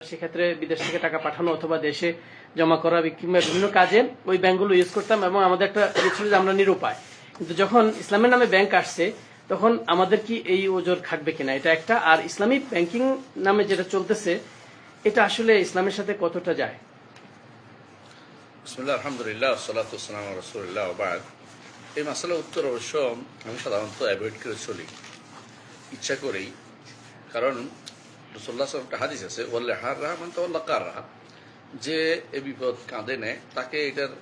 সেক্ষেত্রে বিদেশ থেকে টাকা পাঠানো অথবা দেশে জমা করা কিংবা বিভিন্ন কাজে ওই ব্যাংকগুলো ইউজ করতাম এবং আমাদের একটা ইয়ে ছিল যে আমরা নিরুপায়। কিন্তু যখন ইসলামের নামে ব্যাংক আসছে তখন আমাদের কি এই ওজোর খাটবে কিনা, এটা একটা। আর ইসলামিক ব্যাংকিং নামে যেটা চলতেছে এটা আসলে ইসলামের সাথে কতটা যায়? বিসমিল্লাহ, আলহামদুলিল্লাহ, সালাতু ওয়াসসালামু আলা রাসূলিল্লাহ ওয়া বা'দ। এই মাসালার উত্তর অবশ্য আমি সাধারণত অ্যাভয়েড করে চলি, ইচ্ছা করেই। কারণ রাসূলুল্লাহ সাল্লাল্লাহু আলাইহি ওয়াসাল্লাম একটা হাদিস আছে, ওয়াল্লাহার রাহমান তাওয়াল্লা কাররা, যে এ বিপদ কাঁধে নেয় তাকে এটার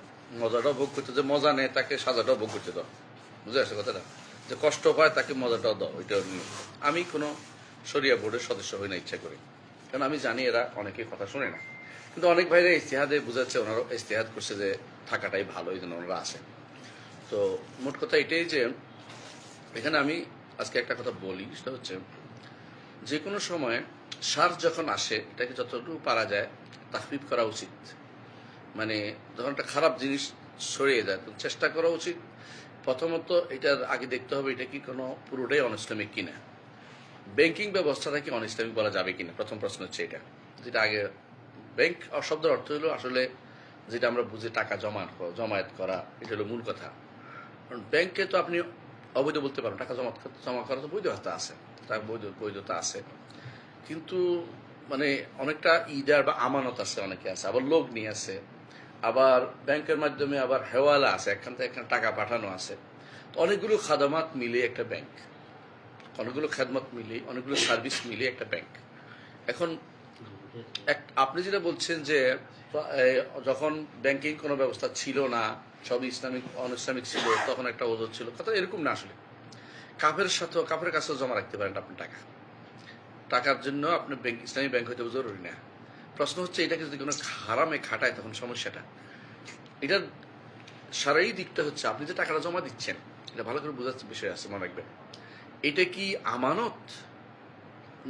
মজাটাও ভোগ করতে দাও, মজা নেয় তাকে সাজাটাও ভোগ করতে দাও। বুঝে আসছে কথাটা? যে কষ্ট পায় তাকে মজাটাও দাও, এটা নিয়ে। আমি কোনো শরিয়া বোর্ডের সদস্য হই না ইচ্ছা করি, কারণ আমি জানি এরা অনেকেই কথা শুনে না। কিন্তু অনেক ভাইরা ইস্তেহাদে বুঝাচ্ছে, ওনারা ইস্তেহাদ করছে যে থাকাটাই ভালো, এই জন্য ওনারা আসেন। তো মোট কথা এটাই যে এখানে আমি আজকে একটা কথা বলি, সেটা হচ্ছে যে কোনো সময় সার যখন আসে এটাকে যতটুকু পারা যায় তাকফিফ করা উচিত। মানে যখন একটা খারাপ জিনিস ছড়িয়ে যায় তো চেষ্টা করা উচিত। প্রথমত এটার আগে দেখতে হবে এটা কি কোনো পুরোটাই অনইসলামিক কিনা, ব্যাংকিং ব্যবস্থাটা কি অনইসলামিক বলা যাবে কিনা। প্রথম প্রশ্ন হচ্ছে এটা, যেটা আগে। ব্যাংক শব্দের অর্থ হলো আসলে যেটা আমরা বুঝি টাকা জমায়েত করা, এটা হলো মূল কথা। কারণ ব্যাংকে তো আপনি অবৈধ বলতে পারেন, টাকা জমা করা তো বৈধতা আছে, তার বৈধতা আছে। কিন্তু মানে অনেকটা ইদার বা আমানত আছে, অনেকে আছে, আবার লোক নিয়ে আছে, আবার ব্যাংকের মাধ্যমে আবার হেওয়ালা আছে, এখান থেকে এখানে টাকা পাঠানো আছে। তো অনেকগুলো খাদামাত মিলিয়ে একটা ব্যাংক, অনেকগুলো খেদমত মিলিয়ে, অনেকগুলো সার্ভিস মিলিয়ে একটা ব্যাংক। এখন আপনি যেটা বলছেন যে যখন ব্যাংকিং কোনো ব্যবস্থা ছিল না, সব ইসলামিক অনইসলামিক ছিল, তখন একটা ওজোর ছিল, কথা এরকম না। আসলে কাফের কাছেও জমা রাখতে পারেন আপনি টাকার জন্য আপনি ইসলামী ব্যাংক হইতে জরুরি না। প্রশ্ন হচ্ছে এটাকে যদি কোনো হারামে খাটায় তখন সমস্যাটা। এটার সারাই দিকটা হচ্ছে আপনি যে টাকাটা জমা দিচ্ছেন, এটা ভালো করে বোঝার বিষয় আছে, মনে রাখবেন। এটা কি আমানত,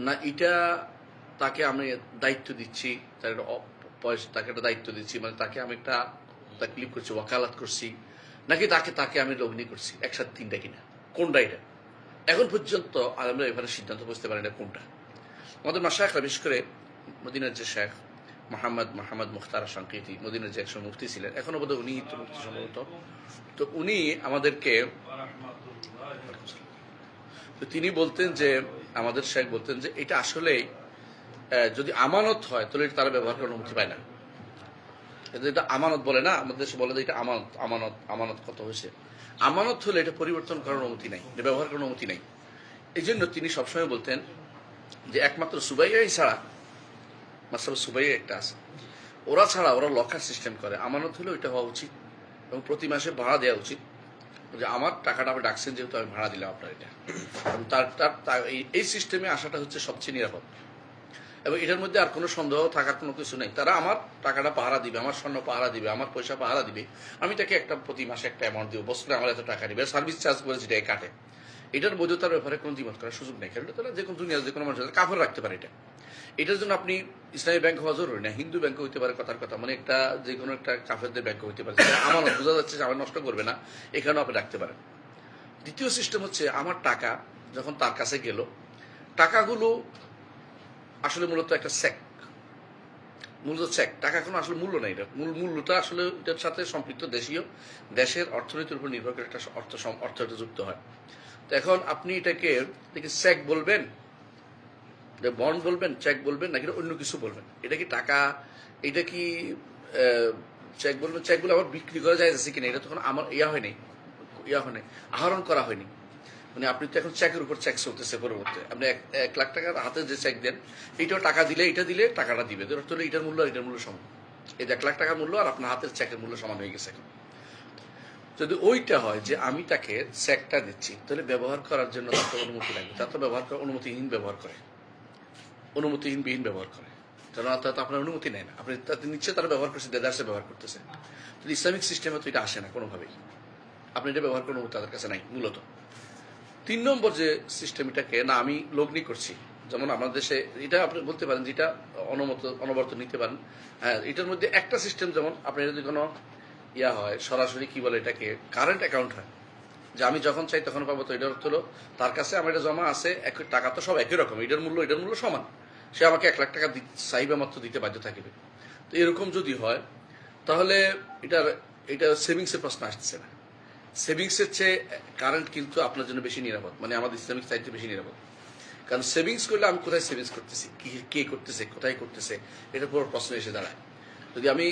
না এটা তাকে আমি দায়িত্ব দিচ্ছি, তার পয়সা, তাকে একটা দায়িত্ব দিচ্ছি, মানে তাকে আমি একটা তাকলিফ করছি, ওয়াকালাত করছি, নাকি তাকে আমি লগ্নি করছি, একসাথে তিনটা কিনা, কোনটা এটা? এখন পর্যন্ত আমরা এভাবে সিদ্ধান্ত বুঝতে পারি না কোনটা। আমাদের মাশায়েখরা, বিশেষ করে মদিনার যে শেখ মোহাম্মদ মুখতার সাংকেতি, মদিনার যে একসময় মুফতি ছিলেন, এখনো বোধহয় উনি তো মুফতি সম্ভবত। তো উনি আমাদেরকে, তো তিনি বলতেন যে, আমাদের শেখ বলতেন যে এটা আসলে যদি আমানত হয় তাহলে তারা ব্যবহার করার অনুমতি পায় না। এটা আমানত বলে না, আমাদের দেশে বলে যে এটা আমানত কত হয়েছে। আমানত হলে এটা পরিবর্তন করার অনুমতি নাই, এটা ব্যবহার করার অনুমতি নাই। এই জন্য তিনি সবসময় বলতেন যে একমাত্র সুবাইয়াই ছাড়া, মাসালা সুবাইয়া একটা আছে, ওরা ছাড়া, ওরা লকার সিস্টেম করে, আমানত হলে ওইটা হওয়া উচিত এবং প্রতি মাসে ভাড়া দেওয়া উচিত। যে আমার টাকাটা আপনি ডাকছেন যেহেতু আমি ভাড়া দিলাম আপনার, এটা এই সিস্টেমে আসাটা হচ্ছে সবচেয়ে নিরাপদ। এবং এটার মধ্যে আর কোনো সন্দেহ থাকার কোনো কিছু নেই। তারা আমার টাকাটা পাহারা দিবে, আমার স্বর্ণ পাহারা দিবে, আমার পয়সা পাহারা দিবে, আমি তাকে একটা প্রতি মাসে একটা অ্যামাউন্ট দিব, বছরে আমার এত টাকা দিবে, সার্ভিস চার্জ করে যেটা কাটে। এটার বৈধতার ব্যাপারে কোনো দ্বিমত করার সুযোগ নেই, কারণ তারা যে কোনো দুনিয়ার যে কোনো মানুষের কাফের রাখতে পারে এটা। এটার জন্য আপনি ইসলামী ব্যাংক হওয়া জরুরি না, হিন্দু ব্যাংক হইতে পারে, কথার কথা, মানে একটা যে কোনো একটা কাফেরদের ব্যাংক হইতে পারে, আমার বোঝা যাচ্ছে যে আমার নষ্ট করবে না, এখানেও আপনি রাখতে পারেন। দ্বিতীয় সিস্টেম হচ্ছে আমার টাকা যখন তার কাছে গেল, টাকাগুলো আসলে মূলত একটা চেক, টাকা কোনো আসলে মূল্য নেই। মূল্যটা আসলে এটার সাথে সম্পৃক্ত দেশের অর্থনীতির উপর নির্ভর করে একটা অর্থ যুক্ত হয়। তো এখন আপনি এটাকে চেক বলবেন, বন্ড বলবেন, চেক বলবেন, নাকি অন্য কিছু বলবেন? এটা কি টাকা, এটা কি চেক বলবেন? চেকগুলো আবার বিক্রি করা যায় কিনা, এটা তখন আমার হয়নি, আহরণ করা হয়নি। মানে আপনি তো এখন চেকের উপর চেক চলতেছে, পরবর্তী আপনি 1 লাখ টাকার হাতে যে চেক দেন, এইটাও টাকা দিলে এটা দিলে টাকাটা দিবে, তাহলে এটার মূল্য আর এটার মূল্য সমান। এই 1 লাখ টাকার মূল্য আর আপনার হাতের চেকের মূল্য সমান হয়ে গেছে। এখন যদি ওইটা হয় যে আমি তাকে চেকটা দিচ্ছি, তাহলে ব্যবহার করার জন্য তার তো অনুমতি লাগবে। তার তো ব্যবহার করে অনুমতিহীন বিহীন ব্যবহার করে, কারণ তো আপনার অনুমতি নেয় না, আপনি তাতে নিচ্ছে, তারা ব্যবহার করছে, দেদারসে ব্যবহার করতেছে। তো ইসলামিক সিস্টেমে তো এটা আসে না কোনোভাবেই, আপনি এটা ব্যবহার করার অনুমতি তাদের কাছে নাই মূলত। 3 নম্বর যে সিস্টেম, এটাকে না আমি লগ্নি করছি, যেমন আমাদের দেশে এটা আপনি বলতে পারেন যে এটা অনবরত নিতে পারেন। হ্যাঁ, এটার মধ্যে একটা সিস্টেম, যেমন আপনার যদি কোনো হয় সরাসরি কি বলে এটাকে, কারেন্ট অ্যাকাউন্ট হয়, যে আমি যখন চাই তখন পাবো। তো এটার অর্থ হলো তার কাছে আমার এটা জমা আছে, টাকা তো সব একই রকম, এটার মূল্য সমান, সে আমাকে 1 লাখ টাকা চাইবে মাত্র দিতে বাধ্য থাকিবে। তো এরকম যদি হয় তাহলে এটা সেভিংসের প্রশ্ন আসছে না। সেভিংসের চেয়ে কারেন্ট কিন্তু আপনার জন্য বেশি নিরাপদ, মানে আমাদের ইসলামিক সাইডে বেশি নিরাপদ। কারণ সেভিংস করলে আমি কোথায় সেভিংস করতেছি, কে করতেছে, কোথায় করতেছে, এটার পুরো প্রশ্ন এসে দাঁড়ায়। যদি আমি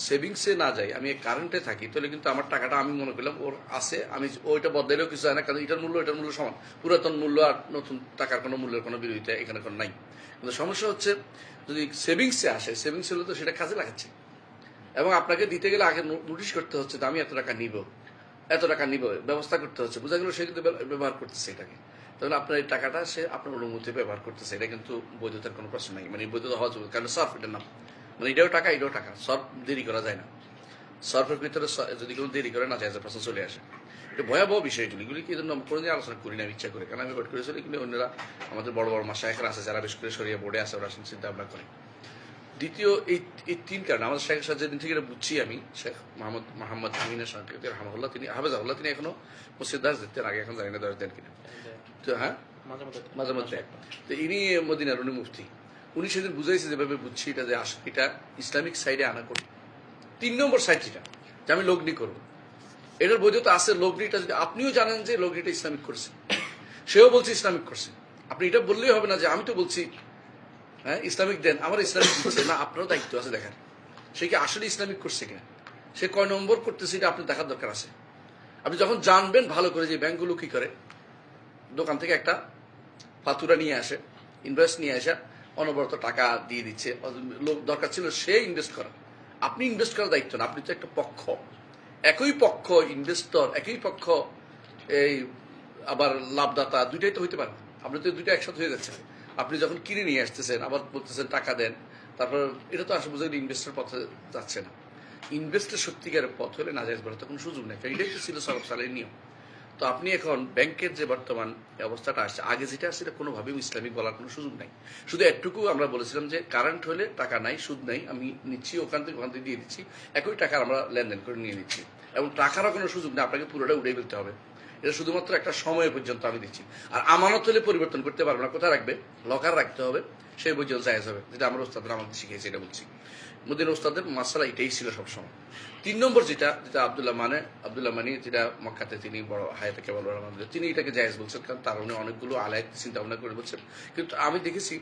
সেভিংসে না যাই, আমি কারেন্টে থাকি, তাহলে কিন্তু আমার টাকাটা আমি মনে করলাম ওর আছে, আমি ওইটা বদলাইলেও কিছু হয় না, কারণ এটার মূল্য সমান, পুরাতন মূল্য আর নতুন টাকার কোনো মূল্যের কোনো বিরোধিতা এখানে কোনো নাই। কিন্তু সমস্যা হচ্ছে যদি সেভিংসে আসে, সেভিংস হলে তো সেটা কাজে লাগাচ্ছে, এবং আপনাকে দিতে গেলে আগে নোটিশ করতে হচ্ছে যে আমি এত টাকা নিব, ব্যবস্থা করতে হচ্ছে, বোঝা গেল সে কিন্তু ব্যবহার করতেছে এটাকে। তাহলে আপনার এই টাকাটা সে আপনার অনুমতি ব্যবহার করতেছে, এটা কিন্তু বৈধতার কোনো প্রশ্ন নাই, মানে বৈধতা হওয়া যাবে, কারণ সার্ফ এটার নাম, মানে এটাও টাকা, সার্ফ দেরি করা যায় না। সার্ফের ভিতরে যদি কোনো দেরি করে না যায়, প্রশ্ন চলে আসে। এটা ভয়াবহ বিষয়, এগুলি কি জন্য কোনোদিন আলোচনা করি না ইচ্ছা করে, কারণ আমি ভোট করেছি, এগুলি অন্যরা আমাদের বড় বড় মাশায়েখরা আছে যারা বেশ করে শরিয়া বোর্ডে আছে, ওরা চিন্তা ভাবনা করে। দ্বিতীয় এই 3 কারণ আমাদের শেখ সাহেব যেদিন থেকে এটা বুঝছি আমি, শেখ মোহাম্মদ আমিনের সঙ্গে রহমাহুল্লাহ, তিনি হাফেজাহুল্লাহ, তিনি এখনো মসজিদ দাস দিতেন, আগে এখন জানি না দাস দেন কিনা, তো হ্যাঁ মাঝে মধ্যে। তো ইনি মদিনার, উনি মুফতি, উনি সেদিন বুঝাইছে যেভাবে বুঝছি এটা, যে এটা ইসলামিক সাইডে আনা করি। 3 নম্বর সাইড যেটা, যে আমি লগ্নি করবো, এটার বৈধতা আছে। লগ্নিটা যদি আপনিও জানেন যে লগ্নিটা ইসলামিক করছে, সেও বলছে ইসলামিক করছে, আপনি এটা বললেই হবে না যে আমি তো বলছি হ্যাঁ ইসলামিক দেন, আমার ইসলামিক দিচ্ছে না, আপনারও দায়িত্ব আছে দেখার সে কি আসলে ইসলামিক করছে কিনা, সে কয় নম্বর করতেছে, এটা আপনি দেখার দরকার আছে। আপনি যখন জানবেন ভালো করে যে ব্যাংকগুলো কি করে, দোকান থেকে একটা ফাতুরা নিয়ে আসে, ইনভেস্ট নিয়ে আসে, অনবরত টাকা দিয়ে দিচ্ছে, লোক দরকার ছিল সে ইনভেস্ট করা, আপনি ইনভেস্ট করার দায়িত্ব না, আপনি তো একটা পক্ষ, একই পক্ষ ইনভেস্টর, একই পক্ষ এই আবার লাভদাতা, দুইটাই তো হইতে পারে, আপনি তো দুইটা একসাথে হয়ে যাচ্ছে। আপনি যখন কিনে নিয়ে আসতেছেন, আবার বলতেছেন টাকা দেন, তারপর এটা তো আসলে বুঝে ইনভেস্টের পথে যাচ্ছে না। ইনভেস্টের সত্যিকারের পথ হলে নাজায়েজ বলার তো কোনো সুযোগ নেই, এটাই তো ছিল সরব সালের নিয়ম। তো আপনি এখন ব্যাংকের যে বর্তমান অবস্থাটা আসছে, আগে যেটা আসছে এটা কোনোভাবেই ইসলামিক বলার কোনো সুযোগ নাই। শুধু একটুকু আমরা বলেছিলাম যে কারেন্ট হলে টাকা নাই, সুদ নাই, আমি নিচ্ছি ওখান থেকে দিয়ে দিচ্ছি, একই টাকা আমরা লেনদেন করে নিয়ে নিচ্ছি, এবং টাকারও কোনো সুযোগ নেই, আপনাকে পুরোটা উড়িয়ে ফেলতে হবে। এটা শুধুমাত্র একটা সময় পর্যন্ত আমি দিচ্ছি। আর আমানত হলে পরিবর্তন করতে পারবো না, কোথায় রাখবে, লকার রাখতে হবে, সেই পর্যন্ত জায়েজ হবে, যেটা আমরা ওস্তাদরা আমাদের শিখিয়েছি, এটা বলছি। মদিনা ওস্তাদের মাসালা এটাই ছিল সবসময়। 3 নম্বর যেটা আব্দুল্লাহ মানি, যেটা মক্কাতে তিনি বড় হায়াতে কেবল রহমানুল্লাহ, তিনি এটাকে জায়েজ বলছেন, কারণ তার উনি অনেকগুলো আলায় চিন্তা ভাবনা করে বলছেন। কিন্তু আমি দেখেছি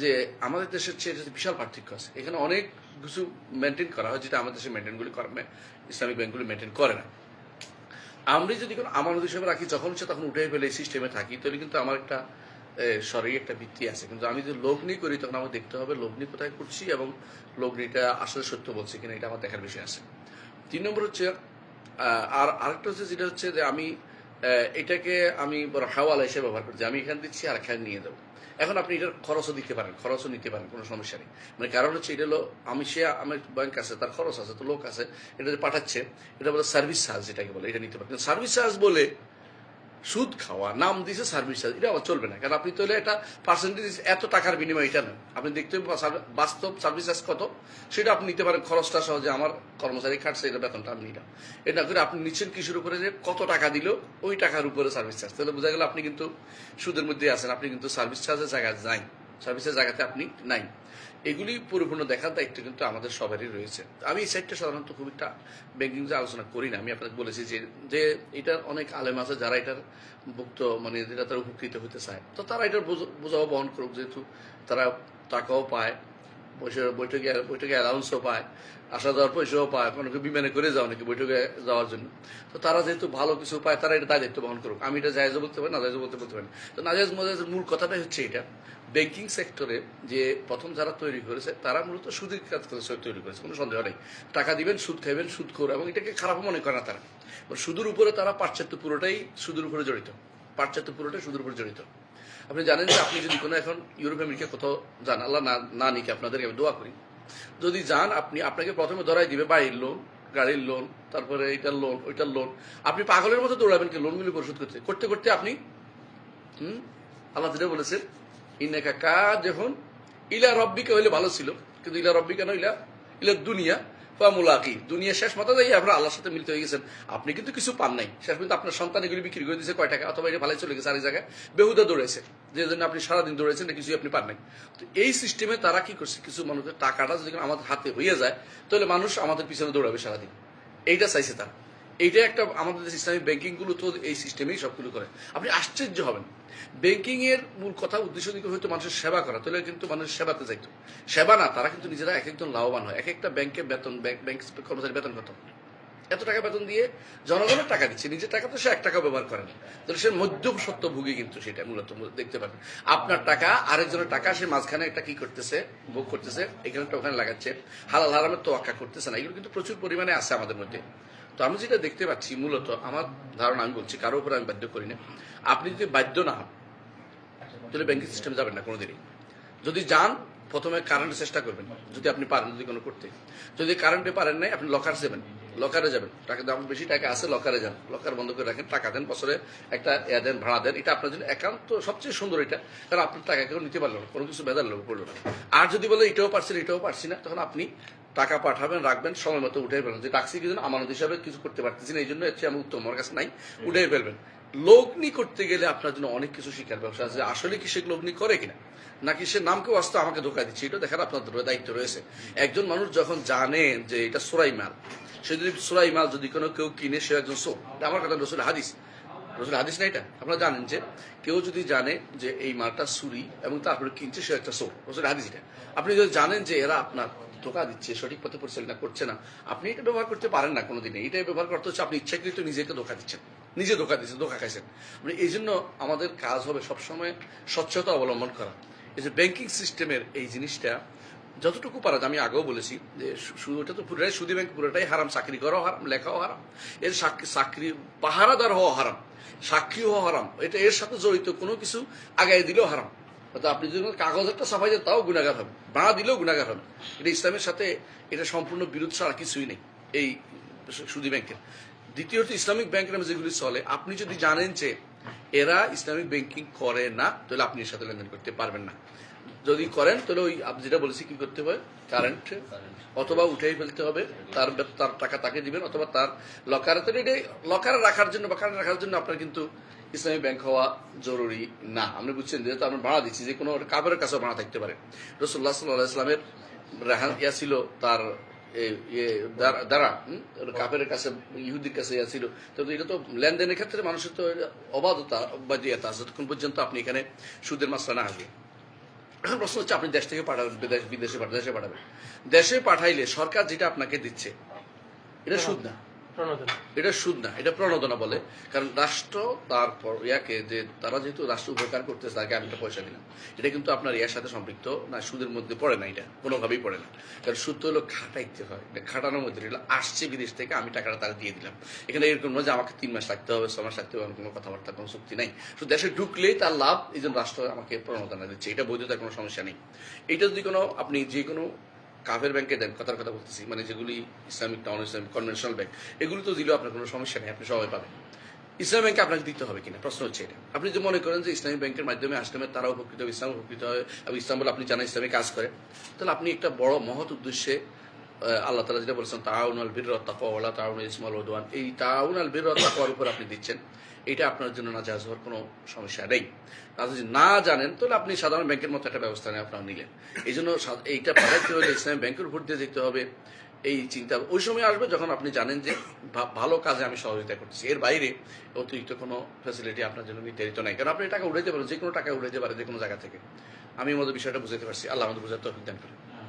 যে আমাদের দেশের চেয়ে বিশাল পার্থক্য আছে, এখানে অনেক কিছু মেনটেন করা হয় যেটা আমাদের দেশে মেনটেনগুলি করে, ইসলামিক ব্যাংকগুলি মেনটেন করে না। আমি যদি কোনো আমানত হিসেবে রাখি, যখন সে তখন উঠে ফেলে সিস্টেমে থাকি, তাহলে কিন্তু আমার একটা শরীরে একটা ভিত্তি আছে। কিন্তু আমি যদি লগ্নি করি, তখন আমার দেখতে হবে লগ্নি কোথায় করছি, এবং লগ্নিটা আসলে সত্য বলছি কিনা, এটা আমার দেখার বিষয় আছে। 3 নম্বর হচ্ছে আর আরেকটা হচ্ছে যেটা হচ্ছে যে আমি এটাকে আমি বড় হাওয়ালা হিসেবে ব্যবহার করছি, আমি এখানে দিচ্ছি আর এখানে নিয়ে দেবো। এখন আপনি এটার খরচও দিতে পারেন, খরচও নিতে পারেন, কোনো সমস্যা নেই। মানে কারণ হচ্ছে এটা হলো আমার ব্যাংক আছে, তার খরচ আছে, তো লোক আছে, এটা যে পাঠাচ্ছে, এটা বলে সার্ভিস চার্জ, যেটাকে বলে, এটা নিতে পারেন। সার্ভিস চার্জ বলে সুদ খাওয়া, নাম দিয়েছে সার্ভিস চার্জ, এটা আবার চলবে না, কারণ আপনি তো এটা পার্সেন্টেজ এত টাকার বিনিময়, এটা নয়। আপনি দেখতে বাস্তব সার্ভিস চার্জ কত, সেটা আপনি নিতে পারেন, খরচটা সহজে আমার কর্মচারী খাটছে, এটা বেতনটা আমি নিলাম, এটা করে আপনি নিচ্ছেন কিসের উপরে, যে কত টাকা দিল ওই টাকার উপরে সার্ভিস চার্জ। তাহলে বোঝা গেল আপনি কিন্তু সুদের মধ্যে আছেন, আপনি কিন্তু সার্ভিস চার্জের জায়গায় নাই, সার্ভিসের জায়গাতে আপনি নাই। এগুলি পরিপূর্ণ দেখার দায়িত্ব কিন্তু আমাদের সবারই রয়েছে। আমি এই সাইডটা সাধারণত খুব একটা ব্যাংকিং যে আলোচনা করি না, আমি আপনাকে বলেছি যে এটার অনেক আলেম আছে যারা এটার ভুক্ত, মানে যেটা তারা উপকৃত হতে চায়, তো তারা এটার বোঝাও বহন করুক, যেহেতু তারা টাকাও পায়, বৈঠকে অ্যালাউন্সও পায়, আসা যাওয়ার পয়সাও পায়, অনেকে বিমানে করে যাও নাকি বৈঠকে যাওয়ার জন্য, তো তারা যেহেতু ভালো কিছু পায়, তারা এটা দায়িত্ব বহন করুক। আমি এটা জায়েজ বলতে পারি, না জায়েজ বলতে পারি। তো নাজায়েজ মজায়েজের মূল কথাটাই হচ্ছে এটা, ব্যাংকিং সেক্টরে যে প্রথম যারা তৈরি করেছে, তারা মূলত সুদের কাজ করে তৈরি করেছে, কোনো সন্দেহ নেই। টাকা দিবেন, সুদ খাইবেন, সুদ করে, এবং এটাকে খারাপ মনে করে না তারা। সুদের উপরে তারা পাশ্চাত্য পুরোটাই সুদের উপরে জড়িত, সুদের উপরে জড়িত। আপনি জানেন যে আপনি যদি কোনো এখন ইউরোপ আমেরিকা কোথাও যান, আল্লাহ না নিকে আপনাদেরকে আমি দোয়া করি, যদি যান আপনাকে প্রথমে ধরাই দিবে বাড়ির লোন, গাড়ির লোন, তারপরে এইটার লোন, ওইটার লোন, আপনি পাগলের মতো দৌড়াবেন কি লোনগুলি পরিশোধ করতে করতে আপনি আল্লাহ যেটা বলেছেন, ইন্নাকা কাদিহুন ইলা রাব্বিকা হইলে ভালো ছিল, কিন্তু ইলা রাব্বিকা না, ইলা দুনিয়া বা মুলাকি, দুনিয়া শেষ মাথা যাই আপনার আল্লাহর সাথে মিলিত হয়ে গেছেন, আপনি কিন্তু কিছু পান নাই, শেষ পর্যন্ত আপনার সন্তান এগুলি বিক্রি করে দিয়েছে কয় টাকা, অথবা এটা ভালাই চলে গেছে আরেক জায়গায়, বেহুদা দৌড়েছে, যে জন্য আপনি সারাদিন দৌড়েছেন কিছুই আপনি পান নাই। তো এই সিস্টেমে তারা কি করছে, কিছু মানুষের টাকাটা যদি আমাদের হাতে হয়ে যায় তাহলে মানুষ আমাদের পিছনে দৌড়াবে সারাদিন, এইটা চাইছে তারা। এইটা একটা আমাদের ইসলামিক ব্যাংকিং গুলো তো এই সিস্টেমেই সবগুলো করে। আপনি আশ্চর্য হবেন, ব্যাংকিং এর মূল কথা উদ্দেশ্য দিকে হয়তো মানুষের সেবা করা, তাহলে কিন্তু মানুষের সেবাতে যাইতো, সেবা না, তারা কিন্তু নিজেরা এক একজন লাভবান হয়। এক একটা ব্যাংকের বেতন, ব্যাংক কর্মচারী বেতন কত, এত টাকা বেতন দিয়ে জনগণের টাকা দিচ্ছে, নিজের টাকা তো সে 1 টাকা ব্যবহার করে না, তাহলে সে মধ্যস্বত্বভোগী, কিন্তু সেটা মূলত দেখতে পাবেন। আপনার টাকা আরেকজনের টাকা, সে মাঝখানে একটা কি করতেছে, ভোগ করতেছে, এখানে ওখানে লাগাচ্ছে, হালাল হারামের তোয়াক্কা করতেছে না, এগুলো কিন্তু প্রচুর পরিমাণে আছে আমাদের মধ্যে। তো আমি যেটা দেখতে পাচ্ছি, মূলত আমার ধারণা, আমি বলছি কারোর উপর আমি বাধ্য করি না, আপনি যদি বাধ্য না হন তাহলে ব্যাংকিং সিস্টেমে যাবেন না কোনোদিনই। যদি যান, প্রথমে কারেন্টের চেষ্টা করবেন, যদি আপনি পারেন, যদি কোনো করতে, যদি কারেন্টে পারেন নাই, আপনি লকার যাবেন, লকারে যাবেন, টাকা দাম বেশি টাকা আছে, লকারে যান, লকার বন্ধ করে রাখেন, টাকা দেন, বছরে একটা দেন, ভাড়া দেন, এটা আপনার জন্য একান্ত সবচেয়ে সুন্দর এটা, কারণ আপনার টাকা কেউ নিতে পারলো না, কোনো কিছু বেদার লোক পড়লো না। আর যদি বলে এটাও পারছি না, তখন আপনি টাকা পাঠাবেন, রাখবেন, সময় মতো উঠে ফেলবেন, যে টাক্সি কিছু আমানত হিসাবে কিছু করতে পারতেছি না, এই জন্য হচ্ছে আমি উত্তম, আমার কাছে নাই, উঠে ফেলবেন। লগ্নি করতে গেলে আপনার জন্য অনেক কিছু শিকার ব্যবসা আছে, আসলে কি সে লগ্নি করে কিনা, নাকি সে নামকেও আসতে আমাকে ধোকা দিচ্ছে, এটা দেখার আপনার দায়িত্ব রয়েছে। একজন মানুষ যখন জানে যে এটা সুরাই মাল, সে যদি সুরাই মাল যদি কোনো কেউ কিনে, সে একজন চোর, আমার কথা রসুল হাদিস না, এটা আপনারা জানেন যে কেউ যদি জানে যে এই মালটা চুরি এবং তারপরে কিনছে, সে একটা চোর, রসুল হাদিস এটা। আপনি যদি জানেন যে এরা আপনার ধোকা দিচ্ছে, সঠিক পথে পরিচালনা করছে না, আপনি এটা ব্যবহার করতে পারেন না কোনোদিনই। এটাই ব্যবহার করতে হচ্ছে আপনি ইচ্ছাকৃত নিজেকে ধোকা দিচ্ছেন, নিজে ধোকা দিচ্ছেন, ধোকা খাইছেন। মানে এই জন্য আমাদের কাজ হবে সবসময় স্বচ্ছতা অবলম্বন করা। এই যে ব্যাংকিং সিস্টেমের এই জিনিসটা যতটুকু পারা যায়, আমি আগেও বলেছি যে ওটা তো পুরোটাই সুদী ব্যাংক, পুরোটাই হারাম, চাকরি করাও হারাম, লেখাও হারাম, এর চাকরি পাহারাদার হওয়া হারাম, সাক্ষী হওয়া হারাম, এটা এর সাথে জড়িত কোনো কিছু আগায় দিলেও হারাম। আপনি যদি কাগজ একটা ছাপাই দেন, তাও গুণাগার হবে, বাড়া দিলেও গুণাগার হবে। এটা ইসলামের সাথে এটা সম্পূর্ণ বিরোধ ছাড়া কিছুই নেই এই সুদী ব্যাংকের। দ্বিতীয়ত, ইসলামিক ব্যাংকের নামে যেগুলি চলে, আপনি যদি জানেন যে এরা ইসলামিক ব্যাংকিং করে না, তাহলে আপনি এর সাথে লেনদেন করতে পারবেন না। যদি করেন তাহলে ওই আপনি যেটা বলেছি কি করতে হবে, কারেন্ট অথবা উঠেই ফেলতে হবে, তার টাকা তাকে দিবেন, অথবা তার লকারে, তো এটা লকারে রাখার জন্য বা কারেন্ট রাখার জন্য আপনার কিন্তু ইসলামিক ব্যাংক হওয়া জরুরি না। আমরা বুঝছেন, যেহেতু আমরা ভাড়া দিচ্ছি, যে কোনো কাপড়ের কাছেও ভাড়া থাকতে পারে। রাসূলুল্লাহ সাল্লাল্লাহু আলাইহি ওয়াসাল্লামের রেহান ছিল তার দ্বারা, কাপের কাছে, ইহুদির কাছে ছিল, তো এটা তো লেনদেনের ক্ষেত্রে মানুষের তো অবাধতা আছে, যতক্ষণ পর্যন্ত আপনি এখানে সুদের মাসলা না আসবে। এখন প্রশ্ন হচ্ছে, আপনি দেশ থেকে পাঠাবেন, বিদেশে পাঠাবেন, দেশে পাঠাইলে সরকার যেটা আপনাকে দিচ্ছে, এটা সুদ না, এটা প্রণোদনা বলে। কারণ রাষ্ট্র তারপর ইয়াকে, যে তারা যেহেতু রাষ্ট্র উপকার করতেছে, তাকে আমি একটা পয়সা দিলাম, এটা কিন্তু আপনার ইয়ার সাথে সম্পৃক্ত না, সুদের মধ্যে পড়ে না, এটা কোনোভাবেই পড়ে না। কারণ সুদ তো হলো খাটাইতে হয়, খাটানোর মধ্যে আসছে বিদেশ থেকে, আমি টাকাটা তারা দিয়ে দিলাম। এখানে এরকম নয় যে আমাকে 3 মাস থাকতে হবে, 6 মাস থাকতে হবে, কোনো কথাবার্তা, কোনো চুক্তি নাই। তো দেশে ঢুকলেই তার লাভ, এই জন্য রাষ্ট্র আমাকে প্রণোদনা দিচ্ছে, এটা বৈধতার কোনো সমস্যা নেই। এটা যদি কোনো আপনি যে কোনো কাফের ব্যাংকে দেন, কথার কথা বলতেছি, মানে যেগুলি ইসলামিক, নন ইসলামিক, কনভেনশনাল ব্যাংক, এগুলো তো দিলেও আপনার কোনো সমস্যা নেই, আপনি সবাই পাবেন। ইসলামিক ব্যাংকে আপনাকে দিতে হবে কিনা, প্রশ্ন হচ্ছে এটা। আপনি যদি মনে করেন যে ইসলামিক ব্যাংকের মাধ্যমে আসলে তারা উপকৃত হবে, ইসলাম উপকৃত হয়, এবং ইসলাম বলে আপনি জানেন ইসলামে কাজ করে, তাহলে আপনি একটা বড় মহৎ উদ্দেশ্যে, আল্লাহ তাআলা যেটা বলেছেন, তাআউনুল বিররি ওয়াত তাকওয়া ওয়া লা তাআউনুল ইসমি ওয়াল উদওয়ান, এই তাআউনুল বিররি ওয়াত তাকওয়ার উপর আপনি দিচ্ছেন, এটা আপনার জন্য নাজায়েজ হওয়ার কোনো সমস্যা নেই। আর যদি না জানেন, তাহলে আপনি সাধারণ ব্যাংকের মতো একটা ব্যবস্থা নিয়ে আপনারা নিলেন। এই জন্য এইটা পাঠাইতে হলে ইসলামী ব্যাংকের উপর দিয়ে যেতে হবে, এই চিন্তা ওই সময় আসবে যখন আপনি জানেন যে ভালো কাজে আমি সহযোগিতা করতেছি, এর বাইরে অতিরিক্ত কোনো ফ্যাসিলিটি আপনার জন্য নির্ধারিত নাই। কারণ আপনি টাকা উঠাইতে পারেন, যে কোনো টাকা উঠাইতে পারে, যে কোনো জায়গা থেকে। আমি আমাদের বিষয়টা বুঝাতে পারছি, আল্লাহ আমাদের বুঝাতে তৌফিক দান করেন।